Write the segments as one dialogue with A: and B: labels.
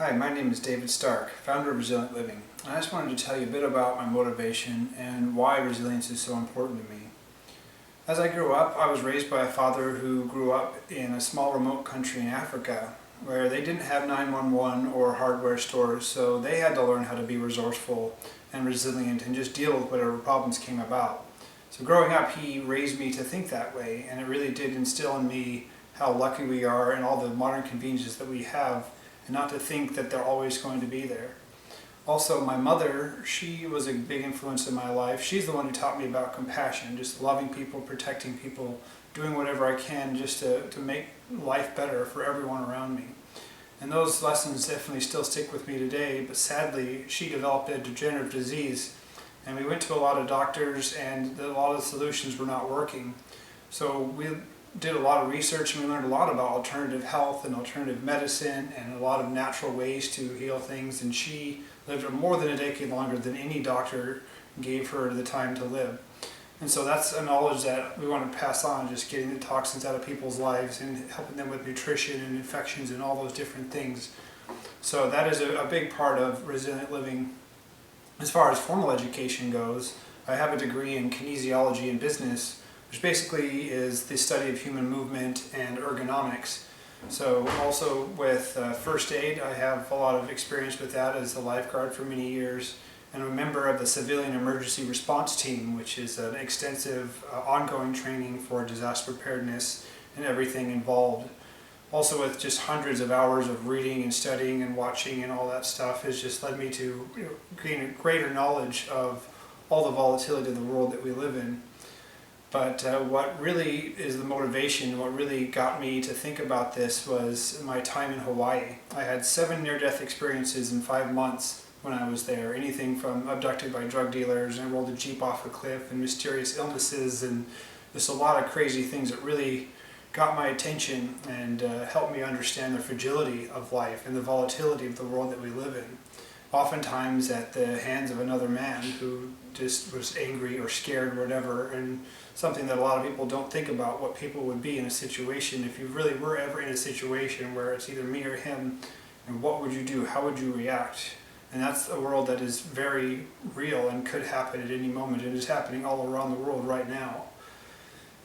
A: Hi, my name is David Stark, founder of Resilient Living. I just wanted to tell you a bit about my motivation and why resilience is so important to me. As I grew up, I was raised by a father who grew up in a small remote country in Africa where they didn't have 911 or hardware stores, so they had to learn how to be resourceful and resilient and just deal with whatever problems came about. So growing up, he raised me to think that way, and it really did instill in me how lucky we are and all the modern conveniences that we have, and not to think that they're always going to be there. Also, my mother, she was a big influence in my life. She's the one who taught me about compassion, just loving people, protecting people, doing whatever I can just to make life better for everyone around me. And those lessons definitely still stick with me today, but sadly, she developed a degenerative disease, and we went to a lot of doctors, and a lot of solutions were not working. So we did a lot of research, and we learned a lot about alternative health and alternative medicine and a lot of natural ways to heal things, and she lived more than a decade longer than any doctor gave her the time to live. And so that's a knowledge that we want to pass on, just getting the toxins out of people's lives and helping them with nutrition and infections and all those different things. So that is a big part of resilient living. As far as formal education goes, I have a degree in kinesiology and business, which basically is the study of human movement and ergonomics. So also with first aid, I have a lot of experience with that as a lifeguard for many years, and I'm a member of the Civilian Emergency Response Team, which is an extensive ongoing training for disaster preparedness and everything involved. Also, with just hundreds of hours of reading and studying and watching and all that stuff has just led me to gain a greater knowledge of all the volatility of the world that we live in. But what really is the motivation, what really got me to think about this was my time in Hawaii. I had 7 near-death experiences in 5 months when I was there. Anything from abducted by drug dealers and rolled a jeep off a cliff and mysterious illnesses and just a lot of crazy things that really got my attention and helped me understand the fragility of life and the volatility of the world that we live in. Oftentimes at the hands of another man who just was angry or scared or whatever, and something that a lot of people don't think about, what people would be in a situation if you really were ever in a situation where it's either me or him, and what would you do, how would you react? And that's a world that is very real and could happen at any moment, and is happening all around the world right now.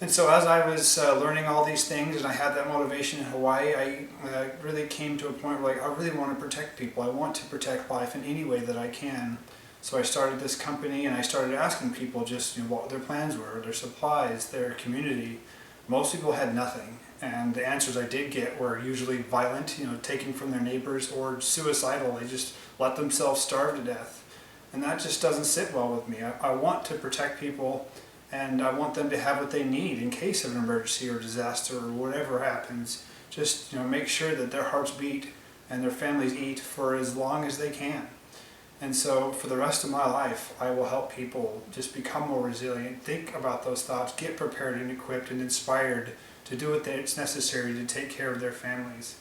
A: And so as I was learning all these things and I had that motivation in Hawaii, I really came to a point where I really want to protect people. I want to protect life in any way that I can. So I started this company, and I started asking people just what their plans were, their supplies, their community. Most people had nothing, and the answers I did get were usually violent, taking from their neighbors, or suicidal. They just let themselves starve to death. And that just doesn't sit well with me. I want to protect people, and I want them to have what they need in case of an emergency or disaster or whatever happens. Just make sure that their hearts beat and their families eat for as long as they can. And so for the rest of my life, I will help people just become more resilient, think about those thoughts, get prepared and equipped and inspired to do what it's necessary to take care of their families.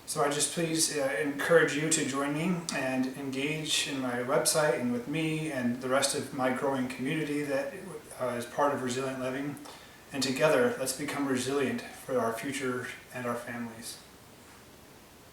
A: So I just please encourage you to join me and engage in my website and with me and the rest of my growing community that is part of Resilient Living. And together, let's become resilient for our future and our families.